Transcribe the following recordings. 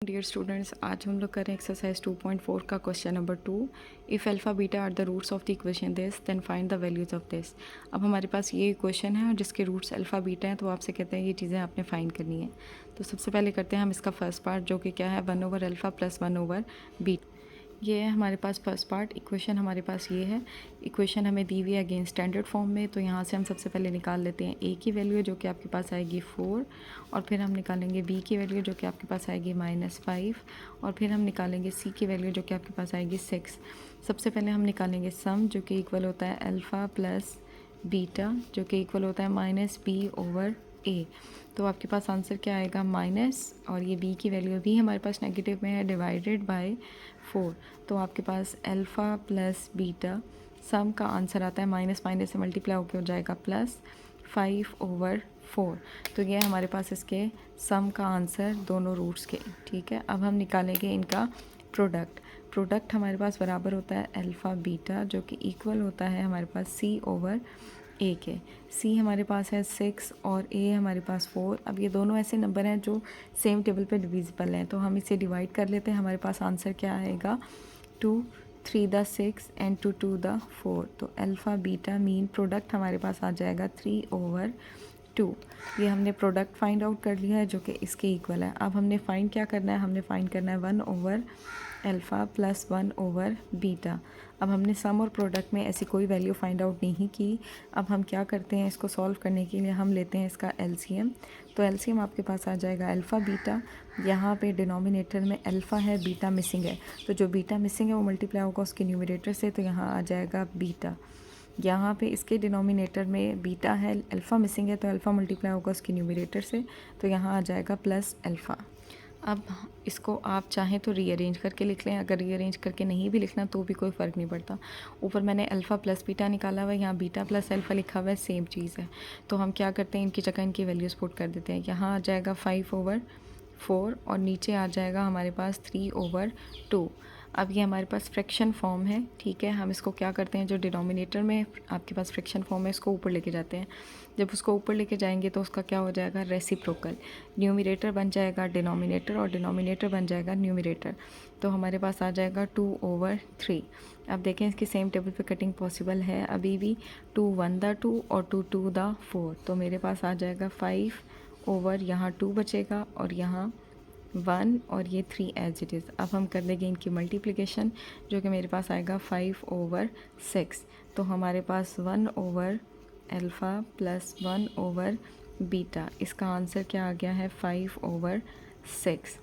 Dear students, आज हम लोग करें एक्सरसाइज 2.4 का question number 2। If alpha beta are the roots of the equation this then find the values of this. अब हमारे पास ये इक्वेशन है और जिसके रूट्स अल्फ़ा बीटा हैं, तो आपसे कहते हैं ये चीज़ें आपने फाइंड करनी है। तो सबसे पहले करते हैं हम इसका फर्स्ट पार्ट, जो कि क्या है 1/अल्फ़ा प्लस 1/बीटा। ये है हमारे पास फर्स्ट पार्ट। इक्वेशन हमारे पास ये है। इक्वेशन हमें दी हुई है अगेन स्टैंडर्ड फॉर्म में, तो यहाँ से हम सबसे पहले निकाल लेते हैं ए की वैल्यू, जो कि आपके पास आएगी 4, और फिर हम निकालेंगे बी की वैल्यू, जो कि आपके पास आएगी -5, और फिर हम निकालेंगे सी की वैल्यू, जो कि आपके पास आएगी 6। सबसे पहले हम निकालेंगे सम, जो कि इक्वल होता है अल्फ़ा प्लस बीटा, जो कि इक्वल होता है -b/a। तो आपके पास आंसर क्या आएगा माइनस, और ये b की वैल्यू भी हमारे पास नेगेटिव में है, डिवाइडेड बाय 4। तो आपके पास अल्फ़ा प्लस बीटा सम का आंसर आता है माइनस माइनस से मल्टीप्लाई होकर हो जाएगा +5/4। तो ये हमारे पास इसके सम का आंसर दोनों रूट्स के। ठीक है, अब हम निकालेंगे इनका प्रोडक्ट। प्रोडक्ट हमारे पास बराबर होता है अल्फ़ा बीटा, जो कि इक्वल होता है हमारे पास c/a के। c हमारे पास है 6 और a हमारे पास 4। अब ये दोनों ऐसे नंबर हैं जो सेम टेबल पे डिविजिबल हैं, तो हम इसे डिवाइड कर लेते हैं। हमारे पास आंसर क्या आएगा 2 3 द 6 एंड 2 2 द 4। तो अल्फ़ा बीटा मीन प्रोडक्ट हमारे पास आ जाएगा 3/2। ये हमने प्रोडक्ट फाइंड आउट कर लिया है, जो कि इसके इक्वल है। अब हमने फाइंड क्या करना है, हमने फाइंड करना है 1/अल्फ़ा प्लस 1/बीटा। अब हमने सम और प्रोडक्ट में ऐसी कोई वैल्यू फाइंड आउट नहीं की। अब हम क्या करते हैं, इसको सॉल्व करने के लिए हम लेते हैं इसका एलसीएम। तो एलसीएम आपके पास आ जाएगा अल्फ़ा बीटा। यहाँ पे डिनोमिनेटर में अल्फ़ा है, बीटा मिसिंग है, तो जो बीटा मिसिंग है वो मल्टीप्लाई होगा उसके न्यूमरेटर से, तो यहाँ आ जाएगा बीटा। यहाँ पे इसके डिनोमिनेटर में बीटा है, अल्फ़ा मिसिंग है, तो अल्फ़ा मल्टीप्लाई होगा उसके न्यूमरेटर से, तो यहाँ आ जाएगा प्लस अल्फ़ा। अब इसको आप चाहें तो रीअरेंज करके लिख लें, अगर रीअरेंज करके नहीं भी लिखना तो भी कोई फ़र्क नहीं पड़ता। ऊपर मैंने अल्फ़ा प्लस बीटा निकाला हुआ है, यहाँ बीटा प्लस अल्फ़ा लिखा हुआ है, सेम चीज़ है। तो हम क्या करते हैं, इनकी जगह इनकी वैल्यूज़ पुट कर देते हैं। यहाँ आ जाएगा 5/4 और नीचे आ जाएगा हमारे पास 3/2। अब ये हमारे पास फ्रैक्शन फॉर्म है। ठीक है, हम इसको क्या करते हैं, जो डिनोमिनेटर में आपके पास फ्रैक्शन फॉर्म है, इसको ऊपर लेके जाते हैं। जब उसको ऊपर लेके जाएंगे तो उसका क्या हो जाएगा रेसिप्रोकल। न्यूमरेटर बन जाएगा डिनोमिनेटर और डिनोमिनेटर बन जाएगा न्यूमरेटर। तो हमारे पास आ जाएगा 2/3। अब देखें इसकी सेम टेबल पे कटिंग पॉसिबल है अभी भी। 2 1 द 2 और 2 2 द 4। तो मेरे पास आ जाएगा 5 यहाँ 2 बचेगा और यहाँ 1 और ये 3 एज इट इज़। अब हम कर लेंगे इनकी मल्टीप्लिकेशन, जो कि मेरे पास आएगा 5/6। तो हमारे पास 1/अल्फ़ा प्लस 1/बीटा, इसका आंसर क्या आ गया है 5/6।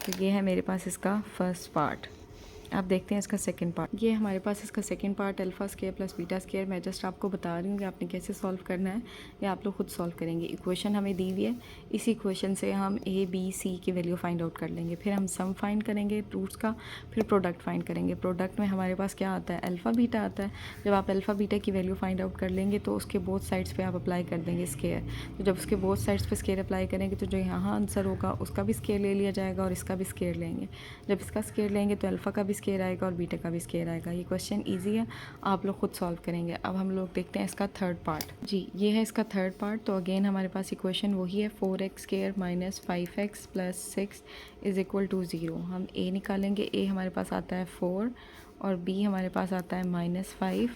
तो ये है मेरे पास इसका फर्स्ट पार्ट। आप देखते हैं इसका सेकंड पार्ट। ये हमारे पास इसका second part alpha square plus beta square. मैं जस्ट आपको बता रही हूँ कि आपने कैसे सॉल्व करना है, या आप लोग खुद सॉल्व करेंगे। इक्वेशन हमें दी हुई है, इस इक्वेशन से हम ए बी सी की वैल्यू फाइंड आउट कर लेंगे, फिर हम सम फाइंड करेंगे रूट्स का, फिर प्रोडक्ट फाइंड करेंगे। प्रोडक्ट में हमारे पास क्या आता है, अल्फ़ा बीटा आता है। जब आप अल्फ़ा बीटा की वैल्यू फाइंड आउट कर लेंगे तो उसके बोथ साइड्स पर आप अप्लाई कर देंगे स्केयर। तो जब उसके बोथ साइड्स पर स्केयर अप्लाई करेंगे तो जो यहाँ आंसर होगा उसका भी स्केयर ले लिया जाएगा और इसका भी स्केयर लेंगे। जब इसका स्केयर लेंगे तो अल्फ़ा का भी स्केयर आएगा और बीटा का भी स्केयर आएगा। ये क्वेश्चन इजी है, आप लोग खुद सॉल्व करेंगे। अब हम लोग देखते हैं इसका थर्ड पार्ट। जी, ये है इसका थर्ड पार्ट। तो अगेन हमारे पास इक्वेशन वही है 4x square minus 5x plus 6 is equal to 0। हम a निकालेंगे। a हमारे पास आता है 4 और b हमारे पास आता है -5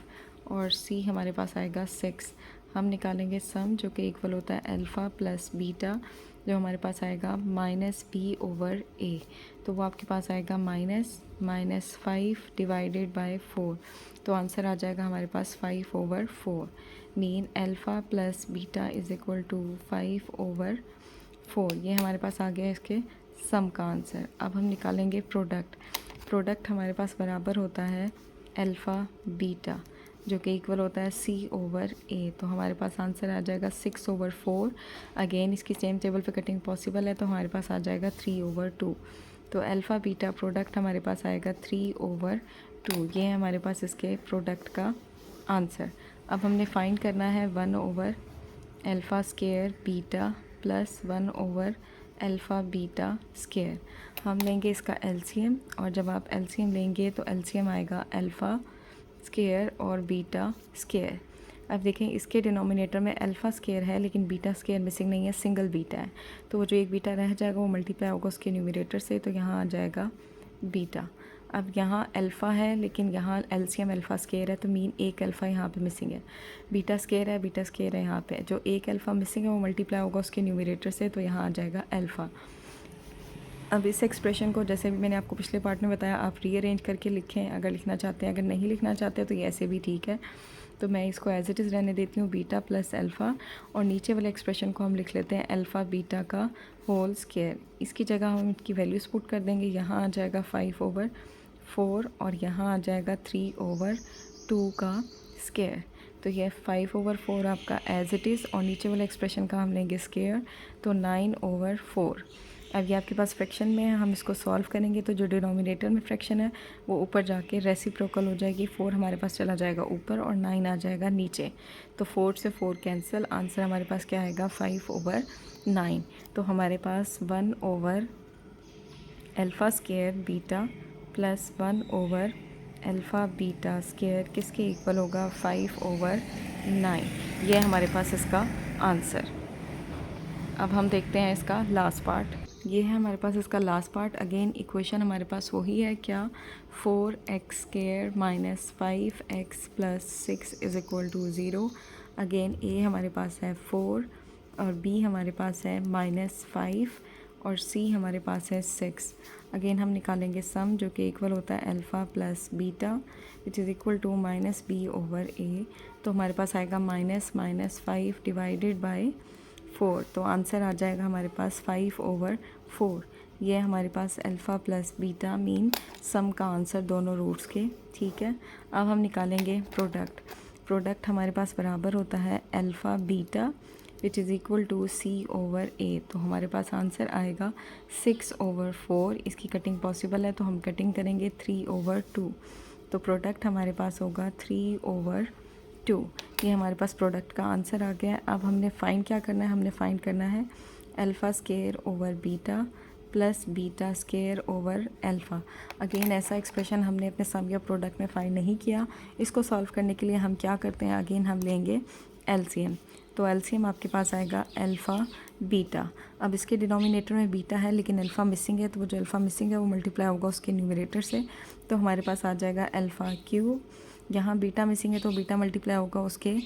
और c हमारे पास आएगा 6। हम निकालेंगे सम, जो कि इक्वल होता है अल्फ़ा प्लस बीटा, जो हमारे पास आएगा -b/a। तो वो आपके पास आएगा -5 डिवाइडेड बाय 4। तो आंसर आ जाएगा हमारे पास 5/4। Mean alpha plus beta is equal to 5/4। ये हमारे पास आ गया इसके सम का आंसर। अब हम निकालेंगे प्रोडक्ट। प्रोडक्ट हमारे पास बराबर होता है अल्फ़ा बीटा, जो कि इक्वल होता है c/a। तो हमारे पास आंसर आ जाएगा 6/4। अगेन इसकी सेम टेबल पे कटिंग पॉसिबल है, तो हमारे पास आ जाएगा 3/2। तो अल्फ़ा बीटा प्रोडक्ट हमारे पास आएगा 3/2। ये है हमारे पास इसके प्रोडक्ट का आंसर। अब हमने फाइंड करना है one by alpha square beta plus one by alpha beta square. हम लेंगे इसका एलसीएम, और जब आप एलसीएम लेंगे तो एलसीएम आएगा अल्फ़ा स्केयर और बीटा स्केयर। अब देखें इसके डिनोमिनेटर में अल्फ़ा स्केयर है लेकिन बीटा स्केयर मिसिंग नहीं है, सिंगल बीटा है। तो वो जो एक बीटा रह जाएगा वो मल्टीप्लाई होगा उसके न्यूमरेटर से, तो यहाँ आ जाएगा बीटा। अब यहाँ अल्फ़ा है लेकिन यहाँ एलसीएम अल्फ़ा स्केयर है, तो मीन एक अल्फ़ा यहाँ पे मिसिंग है। बीटा स्केयर है, बीटा स्केयर है यहाँ पे, जो एक अल्फ़ा मिसिंग है वो मल्टीप्लाई होगा उसके न्यूमरेटर से, तो यहाँ आ जाएगा अल्फ़ा। अब इस एक्सप्रेशन को जैसे भी मैंने आपको पिछले पार्ट में बताया, आप रीअरेंज करके लिखें अगर लिखना चाहते हैं, अगर नहीं लिखना चाहते तो ये ऐसे भी ठीक है। तो मैं इसको एज इट इज़ रहने देती हूँ, बीटा प्लस अल्फ़ा, और नीचे वाले एक्सप्रेशन को हम लिख लेते हैं अल्फ़ा बीटा का होल स्केयर। इसकी जगह हम इसकी वैल्यूज़ पुट कर देंगे, यहाँ आ जाएगा 5/4 और यहाँ आ जाएगा 3/2 का स्केयर। तो ये 5/4 आपका एज इट इज़, और नीचे वाले एक्सप्रेशन का हम लेंगे स्केयर, तो 9/4। अब ये आपके पास फ्रैक्शन में है, हम इसको सॉल्व करेंगे तो जो डिनोमिनेटर में फ्रैक्शन है वो ऊपर जाके रेसिप्रोकल हो जाएगी, 4 हमारे पास चला जाएगा ऊपर और 9 आ जाएगा नीचे। तो 4 से 4 कैंसिल, आंसर हमारे पास क्या आएगा 5/9। तो हमारे पास one by alpha square beta plus one by alpha beta square किसके इक्वल होगा 5/9। ये हमारे पास इसका आंसर। अब हम देखते हैं इसका लास्ट पार्ट। ये है हमारे पास इसका लास्ट पार्ट। अगेन इक्वेशन हमारे पास वही है क्या, 4x² minus 5x plus 6 is equal to 0। Again a हमारे पास है 4 और बी हमारे पास है -5 और सी हमारे पास है 6। अगेन हम निकालेंगे सम जो कि इक्वल होता है alpha plus beta which is equal to -b/a। तो हमारे पास आएगा -5 डिवाइडेड बाय 4, तो आंसर आ जाएगा हमारे पास 5/4। ये हमारे पास अल्फ़ा प्लस बीटा मीन सम का आंसर दोनों रूट्स के, ठीक है। अब हम निकालेंगे प्रोडक्ट हमारे पास बराबर होता है alpha beta which is equal to c/a। तो हमारे पास आंसर आएगा 6/4। इसकी कटिंग पॉसिबल है तो हम कटिंग करेंगे 3/2। तो प्रोडक्ट हमारे पास होगा 3/2। ये हमारे पास प्रोडक्ट का आंसर आ गया है। अब हमने फाइंड क्या करना है, हमने फाइंड करना है alpha square over beta plus beta square over alpha. Again ऐसा एक्सप्रेशन हमने अपने सम या प्रोडक्ट में फाइंड नहीं किया। इसको सॉल्व करने के लिए हम क्या करते हैं, अगेन हम लेंगे एलसीएम। तो एलसीएम आपके पास आएगा अल्फ़ा बीटा। अब इसके डिनोमिनेटर में बीटा है लेकिन अल्फ़ा मिसिंग है, तो वो जो अल्फ़ा मिसिंग है वो मल्टीप्लाई होगा उसके न्यूमरेटर से। तो हमारे पास आ जाएगा अल्फ़ा क्यूब। यहाँ बीटा मिसिंग है तो बीटा मल्टीप्लाई होगा उसके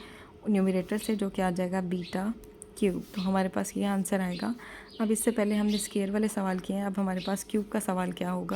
न्यूमरेटर से जो कि आ जाएगा बीटा क्यूब। तो हमारे पास ये आंसर आएगा। अब इससे पहले हमने स्केयर वाले सवाल किए हैं, अब हमारे पास क्यूब का सवाल क्या होगा।